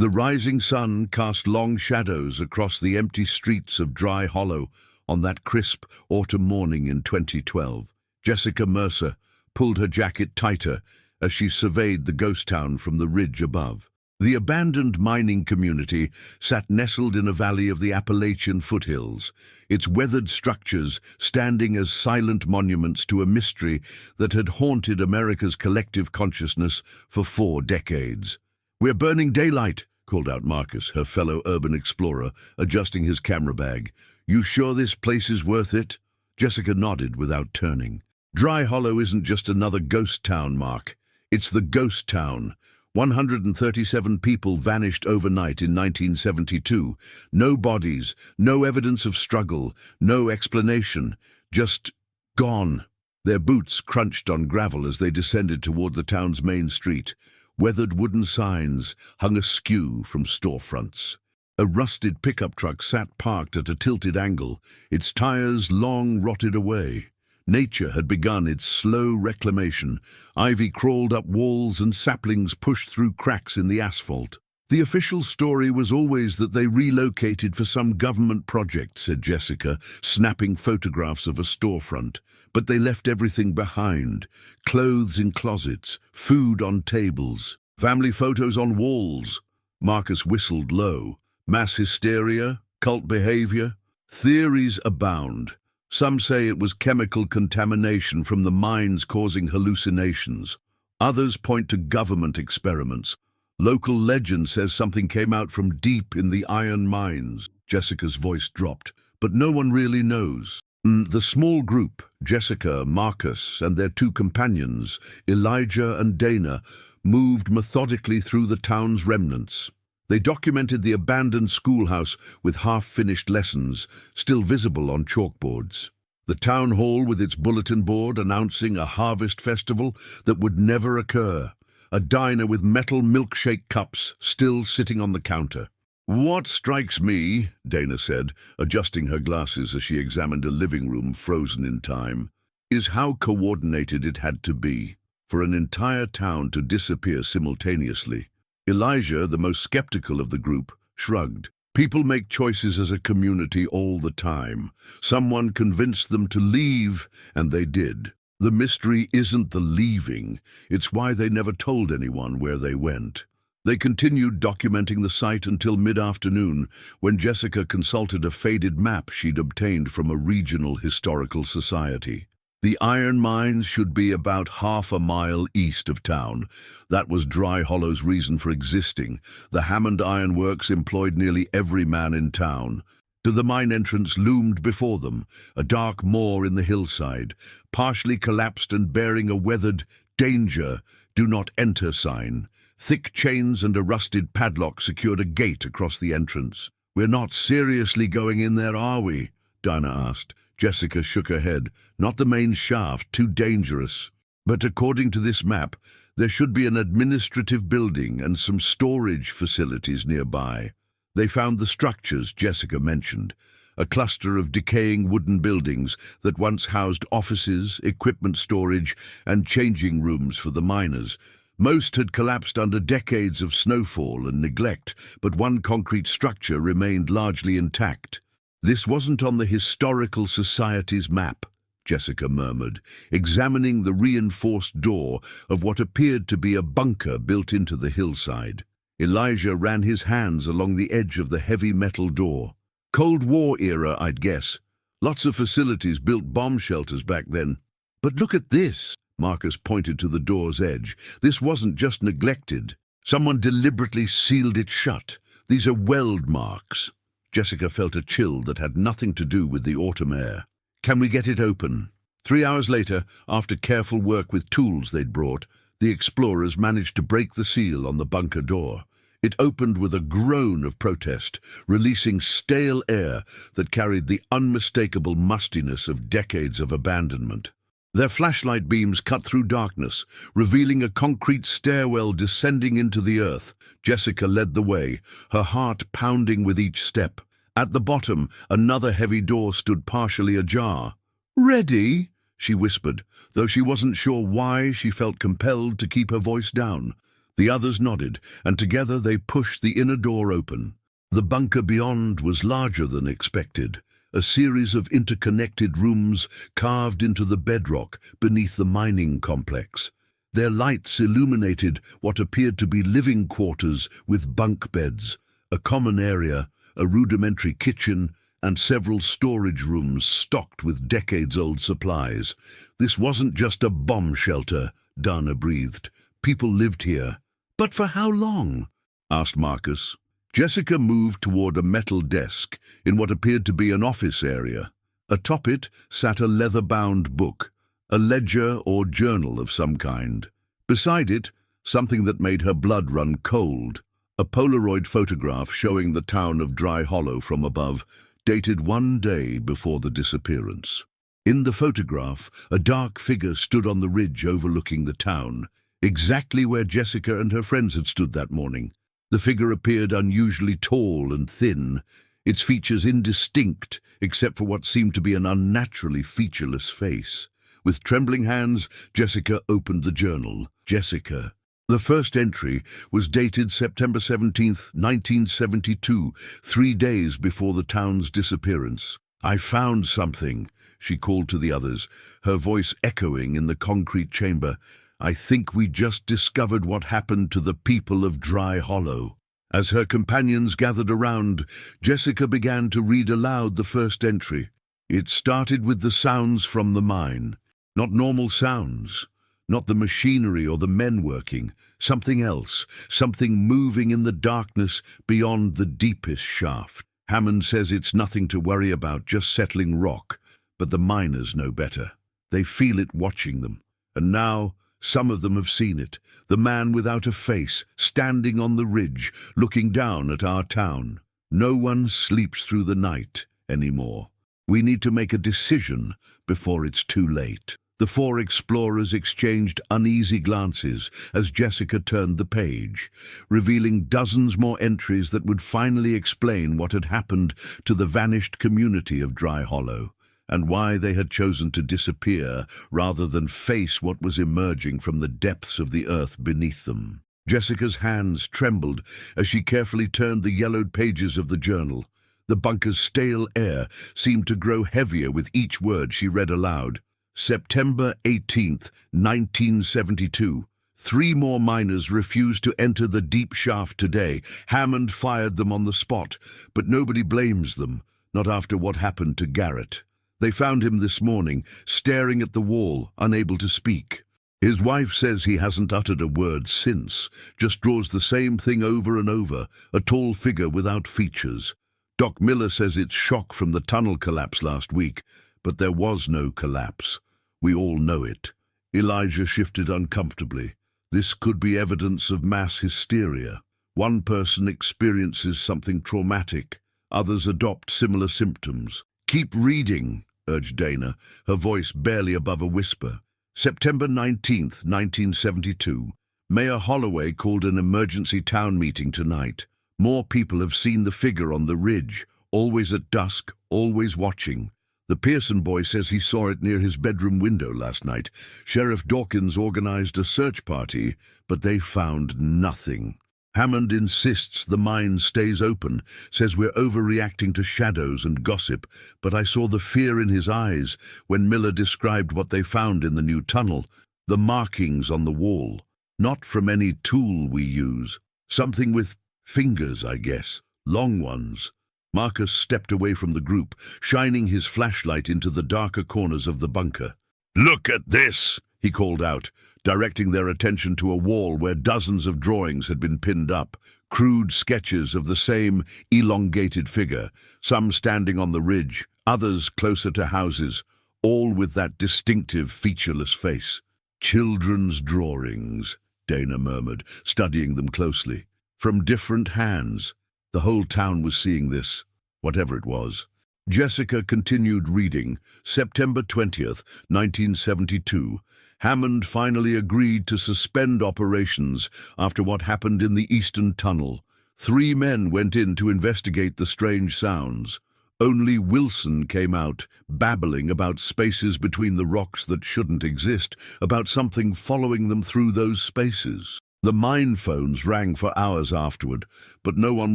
The rising sun cast long shadows across the empty streets of Dry Hollow on that crisp autumn morning in 2012. Jessica Mercer pulled her jacket tighter as she surveyed the ghost town from the ridge above. The abandoned mining community sat nestled in a valley of the Appalachian foothills, its weathered structures standing as silent monuments to a mystery that had haunted America's collective consciousness for 4 decades. "We're burning daylight," called out Marcus, her fellow urban explorer, adjusting his camera bag. "You sure this place is worth it?" Jessica nodded without turning. Dry Hollow isn't just another ghost town, Mark. It's the ghost town. 137 people vanished overnight in 1972. No bodies, no evidence of struggle, no explanation. Just gone. Their boots crunched on gravel as they descended toward the town's main street. Weathered wooden signs hung askew from storefronts. A rusted pickup truck sat parked at a tilted angle, its tires long rotted away. Nature had begun its slow reclamation. Ivy crawled up walls and saplings pushed through cracks in the asphalt. "The official story was always that they relocated for some government project," said Jessica, snapping photographs of a storefront. "But they left everything behind. Clothes in closets, food on tables, family photos on walls." Marcus whistled low. Mass hysteria, cult behavior. Theories abound. Some say it was chemical contamination from the mines causing hallucinations. Others point to government experiments. Local legend says something came out from deep in the iron mines. Jessica's voice dropped. But no one really knows. The small group, Jessica, Marcus, and their 2 companions, Elijah and Dana, moved methodically through the town's remnants. They documented the abandoned schoolhouse with half-finished lessons, still visible on chalkboards. The town hall with its bulletin board announcing a harvest festival that would never occur. A diner with metal milkshake cups still sitting on the counter. "What strikes me," Dana said, adjusting her glasses as she examined a living room frozen in time, "is how coordinated it had to be for an entire town to disappear simultaneously." Elijah, the most skeptical of the group, shrugged. "People make choices as a community all the time. Someone convinced them to leave, and they did. The mystery isn't the leaving, it's why they never told anyone where they went." They continued documenting the site until mid-afternoon, when Jessica consulted a faded map she'd obtained from a regional historical society. The iron mines should be about half a mile east of town. That was Dry Hollow's reason for existing. The Hammond Iron Works employed nearly every man in town. To the mine entrance loomed before them, a dark moor in the hillside, partially collapsed and bearing a weathered "Danger, do not enter" sign. Thick chains and a rusted padlock secured a gate across the entrance. "We're not seriously going in there, are we?" Dana asked. Jessica shook her head. "Not the main shaft, too dangerous. But according to this map, there should be an administrative building and some storage facilities nearby." They found the structures Jessica mentioned, a cluster of decaying wooden buildings that once housed offices, equipment storage, and changing rooms for the miners. Most had collapsed under decades of snowfall and neglect, but one concrete structure remained largely intact. "This wasn't on the Historical Society's map," Jessica murmured, examining the reinforced door of what appeared to be a bunker built into the hillside. Elijah ran his hands along the edge of the heavy metal door. "Cold War era, I'd guess. Lots of facilities built bomb shelters back then." "But look at this," Marcus pointed to the door's edge. "This wasn't just neglected. Someone deliberately sealed it shut. These are weld marks." Jessica felt a chill that had nothing to do with the autumn air. "Can we get it open?" 3 hours later, after careful work with tools they'd brought, the explorers managed to break the seal on the bunker door. It opened with a groan of protest, releasing stale air that carried the unmistakable mustiness of decades of abandonment. Their flashlight beams cut through darkness, revealing a concrete stairwell descending into the earth. Jessica led the way, her heart pounding with each step. At the bottom, another heavy door stood partially ajar. "Ready?" she whispered, though she wasn't sure why she felt compelled to keep her voice down. The others nodded, and together they pushed the inner door open. The bunker beyond was larger than expected, a series of interconnected rooms carved into the bedrock beneath the mining complex. Their lights illuminated what appeared to be living quarters with bunk beds, a common area, a rudimentary kitchen, and several storage rooms stocked with decades-old supplies. This wasn't just a bomb shelter, Dana breathed. People lived here. "But for how long?" asked Marcus. Jessica moved toward a metal desk in what appeared to be an office area. Atop it sat a leather-bound book, a ledger or journal of some kind. Beside it, something that made her blood run cold, a Polaroid photograph showing the town of Dry Hollow from above, dated one day before the disappearance. In the photograph, a dark figure stood on the ridge overlooking the town, exactly where Jessica and her friends had stood that morning. The figure appeared unusually tall and thin, its features indistinct except for what seemed to be an unnaturally featureless face. With trembling hands, Jessica opened the journal. Jessica. The first entry was dated September 17th, 1972, 3 days before the town's disappearance. "I found something," she called to the others, her voice echoing in the concrete chamber. "I think we just discovered what happened to the people of Dry Hollow." As her companions gathered around, Jessica began to read aloud the first entry. It started with the sounds from the mine. Not normal sounds, not the machinery or the men working, something else, something moving in the darkness beyond the deepest shaft. "Hammond says it's nothing to worry about, just settling rock, but the miners know better. They feel it watching them. And now, some of them have seen it, the man without a face, standing on the ridge, looking down at our town. No one sleeps through the night anymore. We need to make a decision before it's too late." The 4 explorers exchanged uneasy glances as Jessica turned the page, revealing dozens more entries that would finally explain what had happened to the vanished community of Dry Hollow, and why they had chosen to disappear rather than face what was emerging from the depths of the earth beneath them. Jessica's hands trembled as she carefully turned the yellowed pages of the journal. The bunker's stale air seemed to grow heavier with each word she read aloud. September 18th, 1972. 3 more miners refused to enter the deep shaft today. Hammond fired them on the spot, but nobody blames them, not after what happened to Garrett. They found him this morning, staring at the wall, unable to speak. His wife says he hasn't uttered a word since, just draws the same thing over and over, a tall figure without features. Doc Miller says it's shock from the tunnel collapse last week, but there was no collapse. We all know it. Elijah shifted uncomfortably. This could be evidence of mass hysteria. One person experiences something traumatic. Others adopt similar symptoms. "Keep reading," urged Dana, her voice barely above a whisper. September 19th, 1972. Mayor Holloway called an emergency town meeting tonight. More people have seen the figure on the ridge, always at dusk, always watching. The Pearson boy says he saw it near his bedroom window last night. Sheriff Dawkins organized a search party, but they found nothing. Hammond insists the mine stays open, says we're overreacting to shadows and gossip, but I saw the fear in his eyes when Miller described what they found in the new tunnel, the markings on the wall. Not from any tool we use. Something with fingers, I guess. Long ones. Marcus stepped away from the group, shining his flashlight into the darker corners of the bunker. "Look at this," he called out, directing their attention to a wall where dozens of drawings had been pinned up, crude sketches of the same elongated figure, some standing on the ridge, others closer to houses, all with that distinctive, featureless face. "Children's drawings," Dana murmured, studying them closely. "From different hands." The whole town was seeing this, whatever it was. Jessica continued reading. September 20th, 1972. Hammond finally agreed to suspend operations after what happened in the Eastern Tunnel. 3 men went in to investigate the strange sounds. Only Wilson came out, babbling about spaces between the rocks that shouldn't exist, about something following them through those spaces. The mine phones rang for hours afterward, but no one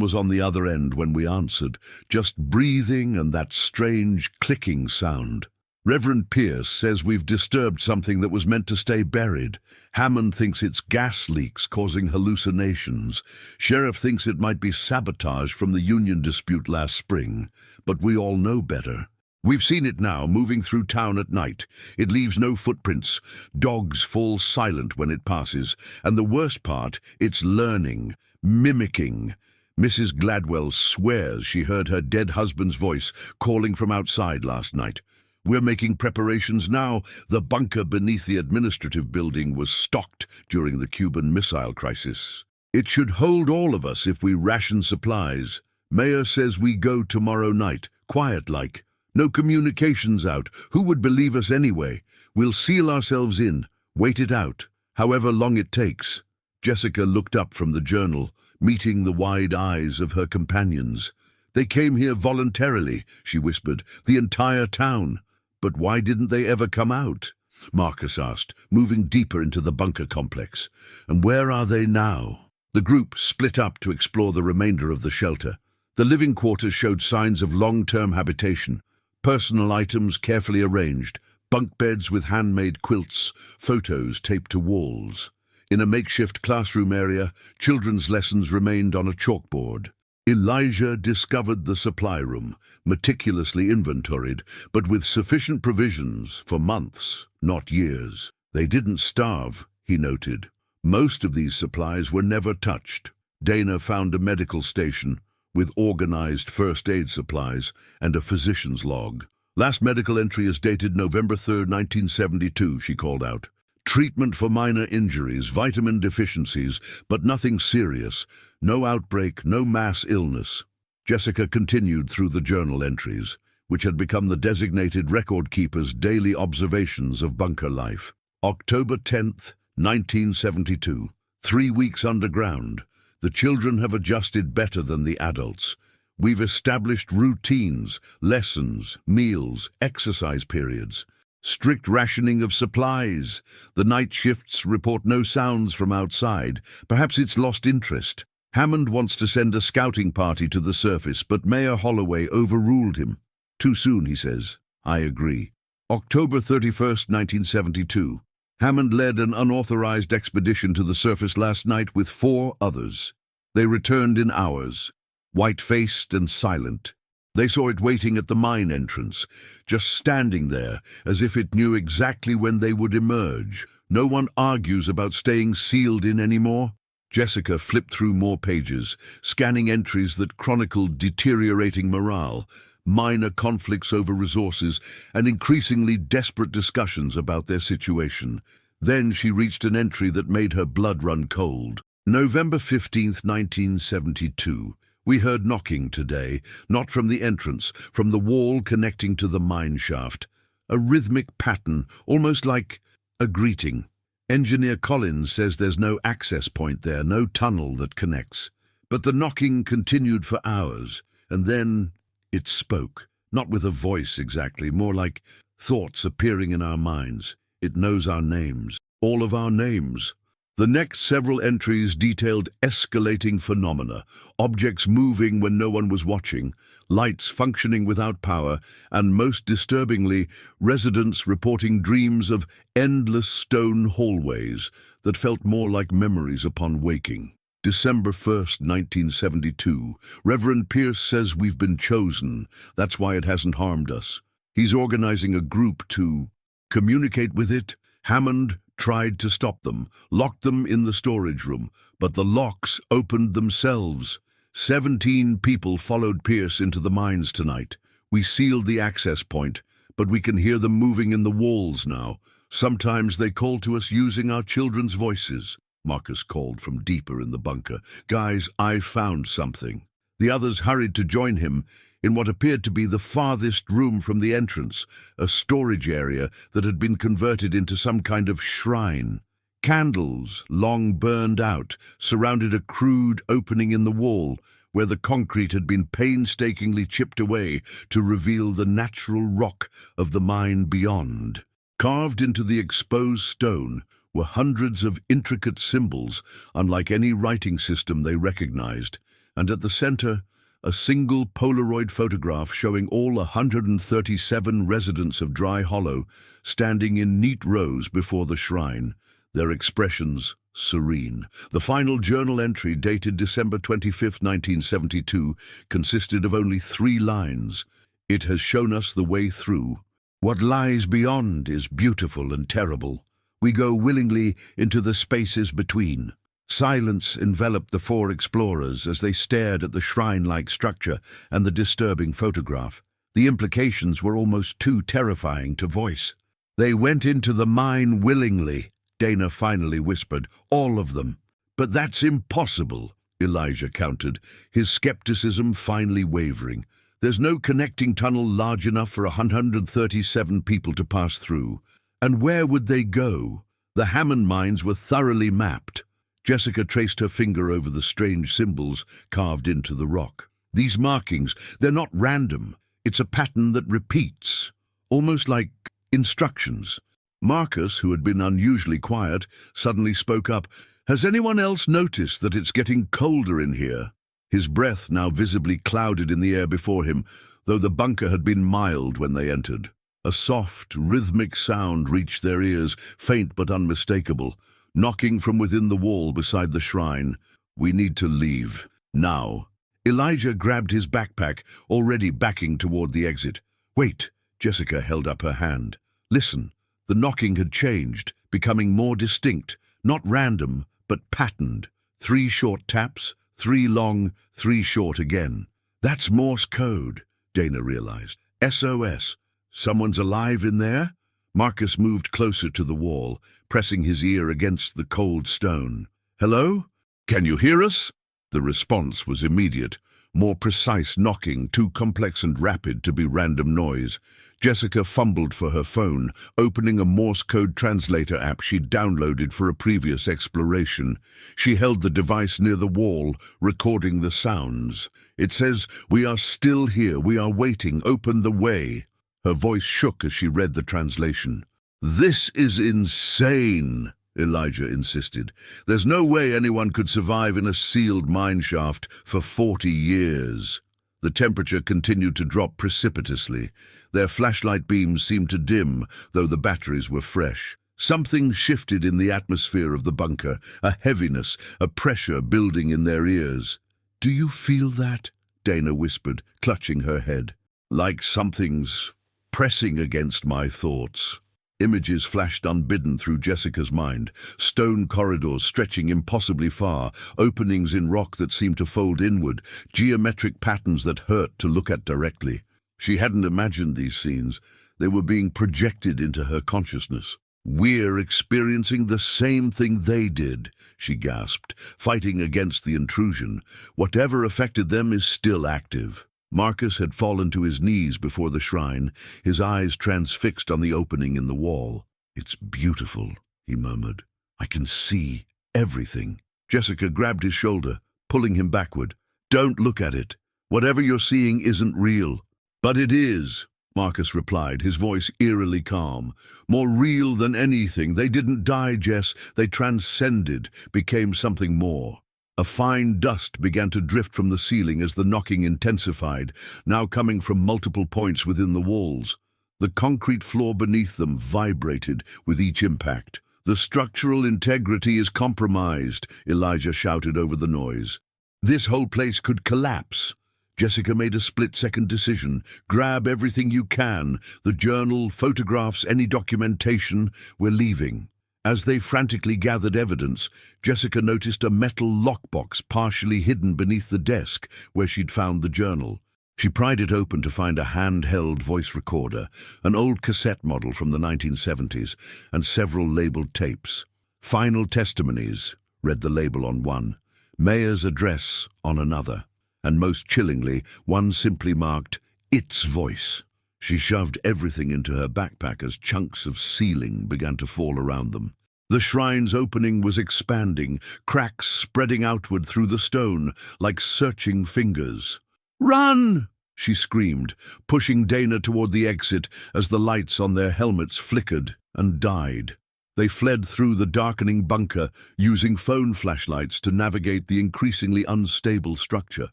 was on the other end when we answered, just breathing and that strange clicking sound. Reverend Pierce says we've disturbed something that was meant to stay buried. Hammond thinks it's gas leaks causing hallucinations. Sheriff thinks it might be sabotage from the union dispute last spring, but we all know better. We've seen it now, moving through town at night. It leaves no footprints. Dogs fall silent when it passes. And the worst part, it's learning, mimicking. Mrs. Gladwell swears she heard her dead husband's voice calling from outside last night. We're making preparations now. The bunker beneath the administrative building was stocked during the Cuban Missile Crisis. It should hold all of us if we ration supplies. Mayor says we go tomorrow night, quiet-like. No communications out. Who would believe us anyway? We'll seal ourselves in, wait it out, however long it takes. Jessica looked up from the journal, meeting the wide eyes of her companions. They came here voluntarily, she whispered, the entire town. But why didn't they ever come out? Marcus asked, moving deeper into the bunker complex. And where are they now? The group split up to explore the remainder of the shelter. The living quarters showed signs of long-term habitation. Personal items carefully arranged, bunk beds with handmade quilts, photos taped to walls. In a makeshift classroom area, children's lessons remained on a chalkboard. Elijah discovered the supply room, meticulously inventoried, but with sufficient provisions for months, not years. They didn't starve, he noted. Most of these supplies were never touched. Dana found a medical station with organized first aid supplies and a physician's log. Last medical entry is dated November 3, 1972, she called out. Treatment for minor injuries, vitamin deficiencies, but nothing serious. No outbreak, no mass illness. Jessica continued through the journal entries, which had become the designated record keeper's daily observations of bunker life. October 10th, 1972. 3 weeks underground. The children have adjusted better than the adults. We've established routines, lessons, meals, exercise periods. Strict rationing of supplies. The night shifts report no sounds from outside. Perhaps it's lost interest. Hammond wants to send a scouting party to the surface, but Mayor Holloway overruled him. Too soon, he says. I agree. October 31st, 1972. Hammond led an unauthorized expedition to the surface last night with 4 others. They returned in hours, white-faced and silent. They saw it waiting at the mine entrance, just standing there, as if it knew exactly when they would emerge. No one argues about staying sealed in anymore. Jessica flipped through more pages, scanning entries that chronicled deteriorating morale, minor conflicts over resources, and increasingly desperate discussions about their situation. Then she reached an entry that made her blood run cold. November 15th, 1972. We heard knocking today, not from the entrance, from the wall connecting to the mine shaft. A rhythmic pattern, almost like a greeting. Engineer Collins says there's no access point there, no tunnel that connects. But the knocking continued for hours, and then it spoke. Not with a voice exactly, more like thoughts appearing in our minds. It knows our names, all of our names. The next several entries detailed escalating phenomena, objects moving when no one was watching, lights functioning without power, and most disturbingly, residents reporting dreams of endless stone hallways that felt more like memories upon waking. December 1st, 1972. Reverend Pierce says we've been chosen. That's why it hasn't harmed us. He's organizing a group to communicate with it. Hammond tried to stop them, locked them in the storage room, but the locks opened themselves. 17 people followed Pierce into the mines tonight. We sealed the access point, but we can hear them moving in the walls now. Sometimes they call to us using our children's voices. Marcus called from deeper in the bunker. Guys, I found something. The others hurried to join him in what appeared to be the farthest room from the entrance, a storage area that had been converted into some kind of shrine. Candles, long burned out, surrounded a crude opening in the wall where the concrete had been painstakingly chipped away to reveal the natural rock of the mine beyond. Carved into the exposed stone were hundreds of intricate symbols, unlike any writing system they recognized, and at the center, a single Polaroid photograph showing all 137 residents of Dry Hollow standing in neat rows before the shrine, their expressions serene. The final journal entry, dated December 25, 1972, consisted of only 3 lines. "It has shown us the way through. What lies beyond is beautiful and terrible. We go willingly into the spaces between." Silence enveloped the 4 explorers as they stared at the shrine-like structure and the disturbing photograph. The implications were almost too terrifying to voice. "They went into the mine willingly," Dana finally whispered. "All of them." "But that's impossible," Elijah countered, his skepticism finally wavering. "There's no connecting tunnel large enough for 137 people to pass through. And where would they go? The Hammond mines were thoroughly mapped." Jessica traced her finger over the strange symbols carved into the rock. "These markings, they're not random. It's a pattern that repeats, almost like instructions." Marcus, who had been unusually quiet, suddenly spoke up. "Has anyone else noticed that it's getting colder in here?" His breath now visibly clouded in the air before him, though the bunker had been mild when they entered. A soft, rhythmic sound reached their ears, faint but unmistakable, knocking from within the wall beside the shrine. "We need to leave. Now." Elijah grabbed his backpack, already backing toward the exit. "Wait," Jessica held up her hand. "Listen." The knocking had changed, becoming more distinct, not random, but patterned. 3 short taps, 3 long, 3 short again. "That's Morse code," Dana realized. "SOS. Someone's alive in there?" Marcus moved closer to the wall, pressing his ear against the cold stone. "Hello? Can you hear us?" The response was immediate, more precise knocking, too complex and rapid to be random noise. Jessica fumbled for her phone, opening a Morse code translator app she'd downloaded for a previous exploration. She held the device near the wall, recording the sounds. "It says, 'We are still here, we are waiting, open the way.'" Her voice shook as she read the translation. "This is insane," Elijah insisted. "There's no way anyone could survive in a sealed mine shaft for 40 years. The temperature continued to drop precipitously. Their flashlight beams seemed to dim, though the batteries were fresh. Something shifted in the atmosphere of the bunker, a heaviness, a pressure building in their ears. "Do you feel that?" Dana whispered, clutching her head. "Like something's pressing against my thoughts." Images flashed unbidden through Jessica's mind, stone corridors stretching impossibly far, openings in rock that seemed to fold inward, geometric patterns that hurt to look at directly. She hadn't imagined these scenes. They were being projected into her consciousness. "We're experiencing the same thing they did," she gasped, fighting against the intrusion. "Whatever affected them is still active." Marcus had fallen to his knees before the shrine, his eyes transfixed on the opening in the wall. "It's beautiful," he murmured. "I can see everything." Jessica grabbed his shoulder, pulling him backward. "Don't look at it. Whatever you're seeing isn't real." "But it is," Marcus replied, his voice eerily calm. "More real than anything. They didn't die, Jess. They transcended, became something more." A fine dust began to drift from the ceiling as the knocking intensified, now coming from multiple points within the walls. The concrete floor beneath them vibrated with each impact. "The structural integrity is compromised," Elijah shouted over the noise. "This whole place could collapse." Jessica made a split-second decision. Grab everything you can. The journal, photographs, any documentation. We're leaving. As they frantically gathered evidence, Jessica noticed a metal lockbox partially hidden beneath the desk where she'd found the journal. She pried it open to find a handheld voice recorder, an old cassette model from the 1970s, and several labeled tapes. "Final Testimonies," read the label on one, "Mayor's Address" on another, and most chillingly, one simply marked, "Its Voice." She shoved everything into her backpack as chunks of ceiling began to fall around them. The shrine's opening was expanding, cracks spreading outward through the stone like searching fingers. "Run!" she screamed, pushing Dana toward the exit as the lights on their helmets flickered and died. They fled through the darkening bunker, using phone flashlights to navigate the increasingly unstable structure.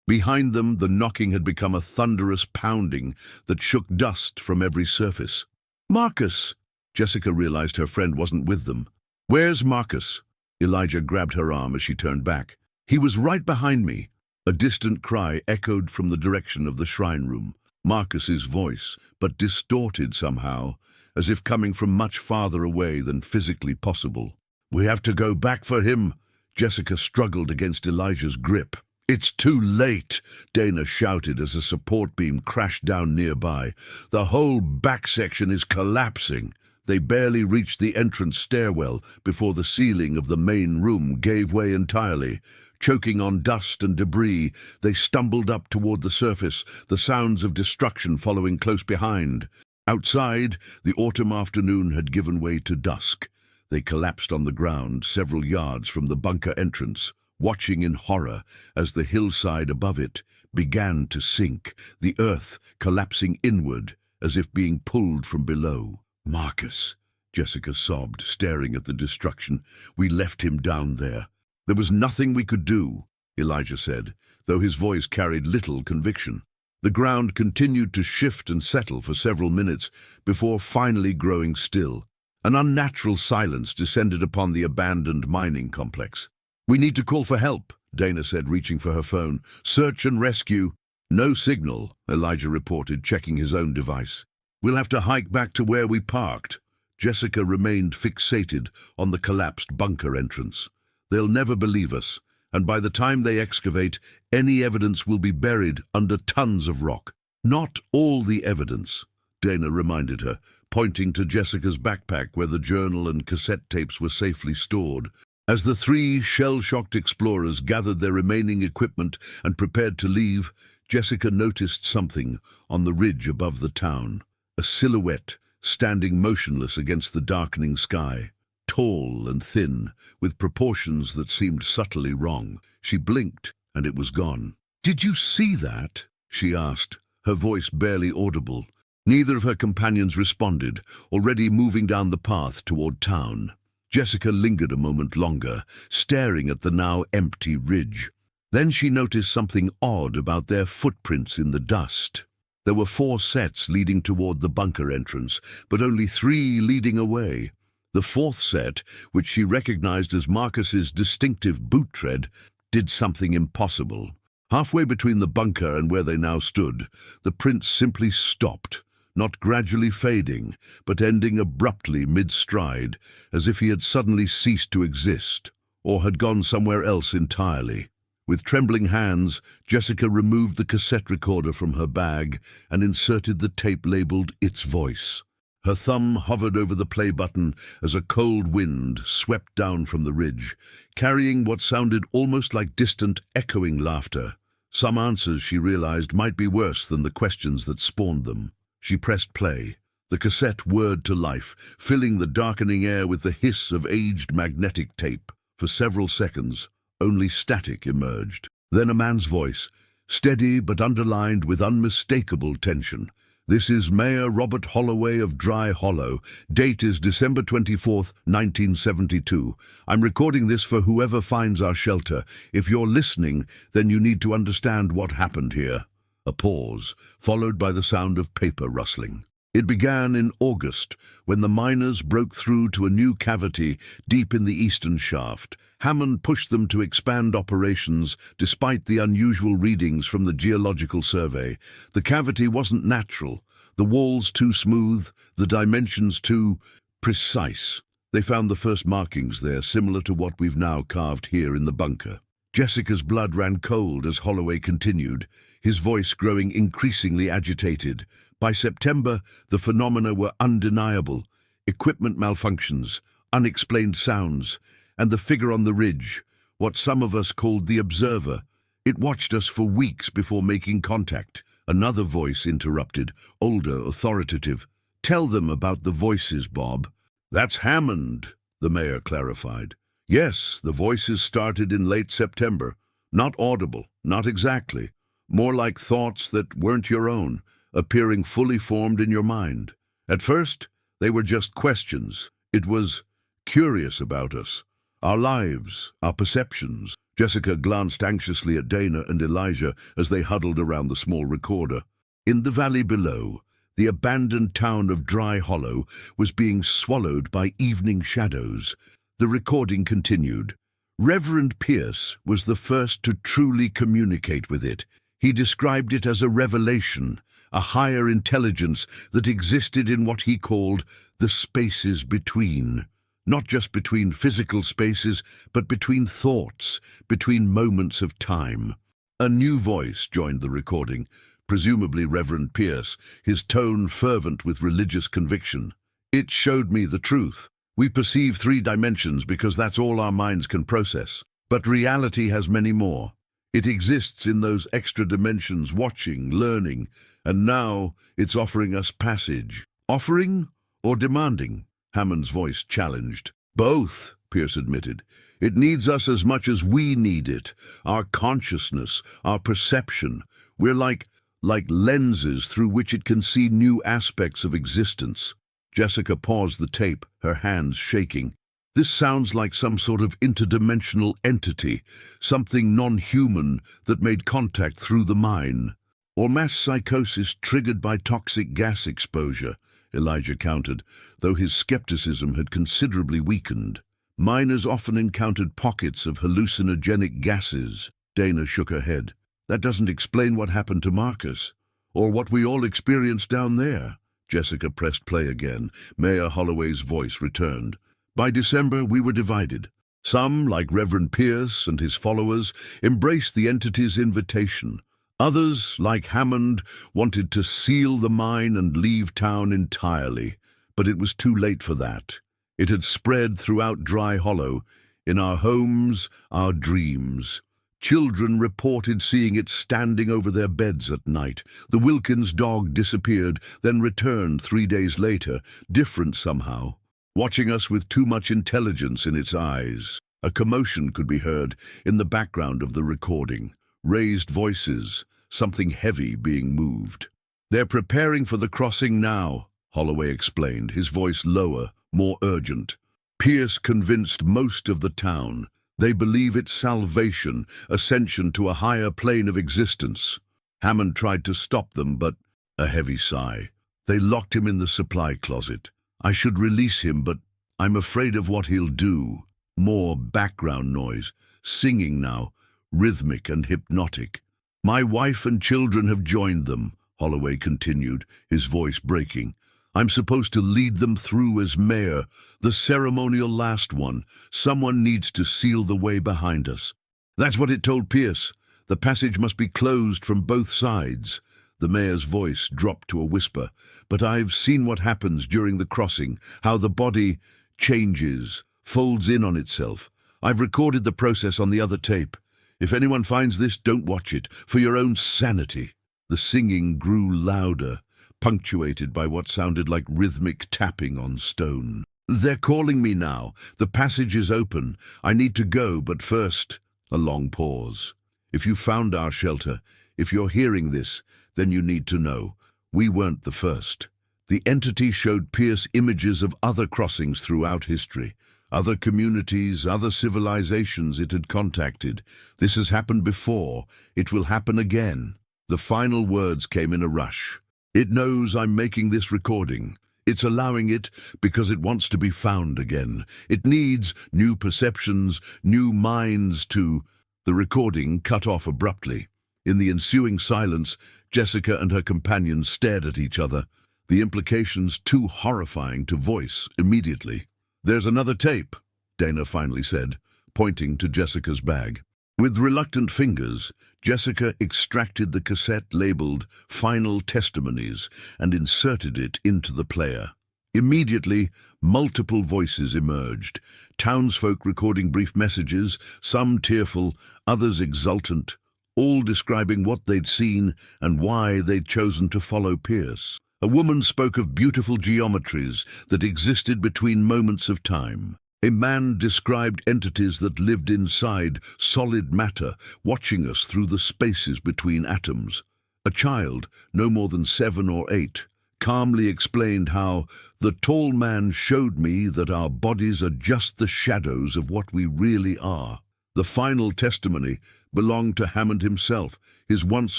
Behind them, the knocking had become a thunderous pounding that shook dust from every surface. "Marcus!" Jessica realized her friend wasn't with them. "Where's Marcus?" Elijah grabbed her arm as she turned back. "He was right behind me." A distant cry echoed from the direction of the shrine room. Marcus's voice, but distorted somehow, as if coming from much farther away than physically possible. "We have to go back for him." Jessica struggled against Elijah's grip. "It's too late," Dana shouted as a support beam crashed down nearby. "The whole back section is collapsing." They barely reached the entrance stairwell before the ceiling of the main room gave way entirely. Choking on dust and debris, they stumbled up toward the surface, the sounds of destruction following close behind. Outside, the autumn afternoon had given way to dusk. They collapsed on the ground several yards from the bunker entrance, watching in horror as the hillside above it began to sink, the earth collapsing inward as if being pulled from below. "Marcus," Jessica sobbed, staring at the destruction. "We left him down there." "There was nothing we could do," Elijah said, though his voice carried little conviction. The ground continued to shift and settle for several minutes before finally growing still. An unnatural silence descended upon the abandoned mining complex. "We need to call for help," Dana said, reaching for her phone. "Search and rescue." "No signal," Elijah reported, checking his own device. "We'll have to hike back to where we parked." Jessica remained fixated on the collapsed bunker entrance. "They'll never believe us, and by the time they excavate, any evidence will be buried under tons of rock." "Not all the evidence," Dana reminded her, pointing to Jessica's backpack where the journal and cassette tapes were safely stored. As the three shell-shocked explorers gathered their remaining equipment and prepared to leave, Jessica noticed something on the ridge above the town. A silhouette standing motionless against the darkening sky. Tall and thin, with proportions that seemed subtly wrong. She blinked, and it was gone. "Did you see that?" she asked, her voice barely audible. Neither of her companions responded, already moving down the path toward town. Jessica lingered a moment longer, staring at the now empty ridge. Then she noticed something odd about their footprints in the dust. There were 4 sets leading toward the bunker entrance, but only 3 leading away. The 4th set, which she recognized as Marcus's distinctive boot tread, did something impossible. Halfway between the bunker and where they now stood, the prints simply stopped, not gradually fading, but ending abruptly mid-stride, as if he had suddenly ceased to exist, or had gone somewhere else entirely. With trembling hands, Jessica removed the cassette recorder from her bag and inserted the tape labeled "Its Voice." Her thumb hovered over the play button as a cold wind swept down from the ridge, carrying what sounded almost like distant, echoing laughter. Some answers, she realized, might be worse than the questions that spawned them. She pressed play. The cassette whirred to life, filling the darkening air with the hiss of aged magnetic tape. For several seconds, only static emerged. Then a man's voice, steady but underlined with unmistakable tension. "This is Mayor Robert Holloway of Dry Hollow. Date is December 24th, 1972. I'm recording this for whoever finds our shelter. If you're listening, then you need to understand what happened here." A pause, followed by the sound of paper rustling. It began in August, when the miners broke through to a new cavity deep in the eastern shaft. Hammond pushed them to expand operations despite the unusual readings from the geological survey. The cavity wasn't natural, the walls too smooth, the dimensions too precise. They found the first markings there, similar to what we've now carved here in the bunker. Jessica's blood ran cold as Holloway continued, his voice growing increasingly agitated. By September, the phenomena were undeniable. Equipment malfunctions, unexplained sounds, and the figure on the ridge, what some of us called the Observer. It watched us for weeks before making contact. Another voice interrupted, older, authoritative. "Tell them about the voices, Bob." "That's Hammond," the mayor clarified. "Yes, the voices started in late September. Not audible, not exactly. More like thoughts that weren't your own, appearing fully formed in your mind. At first, they were just questions. It was curious about us, our lives, our perceptions. Jessica glanced anxiously at Dana and Elijah as they huddled around the small recorder. In the valley below, the abandoned town of Dry Hollow was being swallowed by evening shadows. The recording continued. Reverend Pierce was the first to truly communicate with it. He described it as a revelation, a higher intelligence that existed in what he called the spaces between. Not just between physical spaces, but between thoughts, between moments of time. A new voice joined the recording, presumably Reverend Pierce, his tone fervent with religious conviction. It showed me the truth. We perceive 3 dimensions because that's all our minds can process. But reality has many more. It exists in those extra dimensions, watching, learning, and now it's offering us passage. Offering or demanding? Hammond's voice challenged. Both, Pierce admitted. It needs us as much as we need it. Our consciousness, our perception. We're like lenses through which it can see new aspects of existence. Jessica paused the tape, her hands shaking. This sounds like some sort of interdimensional entity, something non-human that made contact through the mind. Or mass psychosis triggered by toxic gas exposure, Elijah countered, though his skepticism had considerably weakened. Miners often encountered pockets of hallucinogenic gases. Dana shook her head. That doesn't explain what happened to Marcus, or what we all experienced down there. Jessica pressed play again. Mayor Holloway's voice returned. By December, we were divided. Some, like Reverend Pierce and his followers, embraced the entity's invitation. Others, like Hammond, wanted to seal the mine and leave town entirely. But it was too late for that. It had spread throughout Dry Hollow, in our homes, our dreams. Children reported seeing it standing over their beds at night. The Wilkins dog disappeared, then returned 3 days later, different somehow, watching us with too much intelligence in its eyes. A commotion could be heard in the background of the recording. Raised voices, something heavy being moved. They're preparing for the crossing now, Holloway explained, his voice lower, more urgent. Pierce convinced most of the town. They believe it's salvation, ascension to a higher plane of existence. Hammond tried to stop them, but a heavy sigh. They locked him in the supply closet. I should release him, but I'm afraid of what he'll do. More background noise, singing now, rhythmic and hypnotic. My wife and children have joined them, Holloway continued, his voice breaking. I'm supposed to lead them through as mayor, the ceremonial last one. Someone needs to seal the way behind us. That's what it told Pierce. The passage must be closed from both sides. The mayor's voice dropped to a whisper. But I've seen what happens during the crossing, how the body changes, folds in on itself. I've recorded the process on the other tape. If anyone finds this, don't watch it, for your own sanity. The singing grew louder, punctuated by what sounded like rhythmic tapping on stone. They're calling me now. The passage is open. I need to go, but first, a long pause. If you found our shelter, if you're hearing this, then you need to know. We weren't the first. The entity showed Pierce images of other crossings throughout history, other communities, other civilizations it had contacted. This has happened before. It will happen again. The final words came in a rush. It knows I'm making this recording. It's allowing it because it wants to be found again. It needs new perceptions, new minds to... The recording cut off abruptly. In the ensuing silence, Jessica and her companions stared at each other, the implications too horrifying to voice immediately. There's another tape, Dana finally said, pointing to Jessica's bag. With reluctant fingers, Jessica extracted the cassette labeled Final Testimonies and inserted it into the player. Immediately, multiple voices emerged, townsfolk recording brief messages, some tearful, others exultant, all describing what they'd seen and why they'd chosen to follow Pierce. A woman spoke of beautiful geometries that existed between moments of time. A man described entities that lived inside solid matter, watching us through the spaces between atoms. A child, no more than 7 or 8, calmly explained how the tall man showed me that our bodies are just the shadows of what we really are. The final testimony belonged to Hammond himself, his once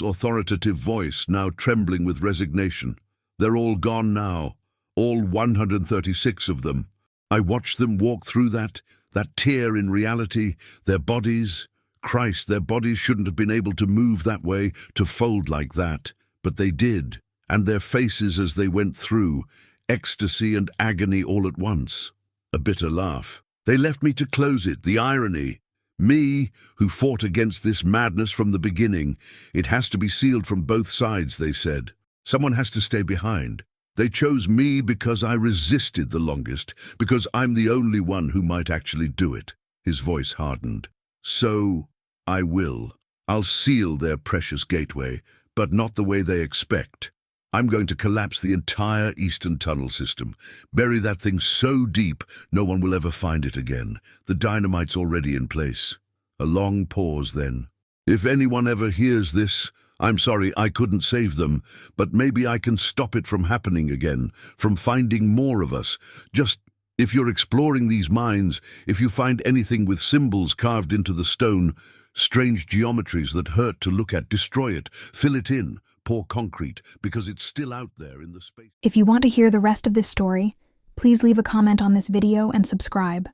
authoritative voice now trembling with resignation. They're all gone now, all 136 of them. I watched them walk through that tear in reality, their bodies. Christ, their bodies shouldn't have been able to move that way, to fold like that, but they did. And their faces as they went through, ecstasy and agony all at once. A bitter laugh. They left me to close it, the irony. Me, who fought against this madness from the beginning. It has to be sealed from both sides, they said. Someone has to stay behind. They chose me because I resisted the longest, because I'm the only one who might actually do it. His voice hardened. So, I will. I'll seal their precious gateway, but not the way they expect. I'm going to collapse the entire Eastern Tunnel system, bury that thing so deep no one will ever find it again. The dynamite's already in place. A long pause then. If anyone ever hears this, I'm sorry I couldn't save them, but maybe I can stop it from happening again, from finding more of us. Just, if you're exploring these mines, if you find anything with symbols carved into the stone, strange geometries that hurt to look at, destroy it, fill it in. Pour concrete, because it's still out there in the space. If you want to hear the rest of this story, please leave a comment on this video and subscribe.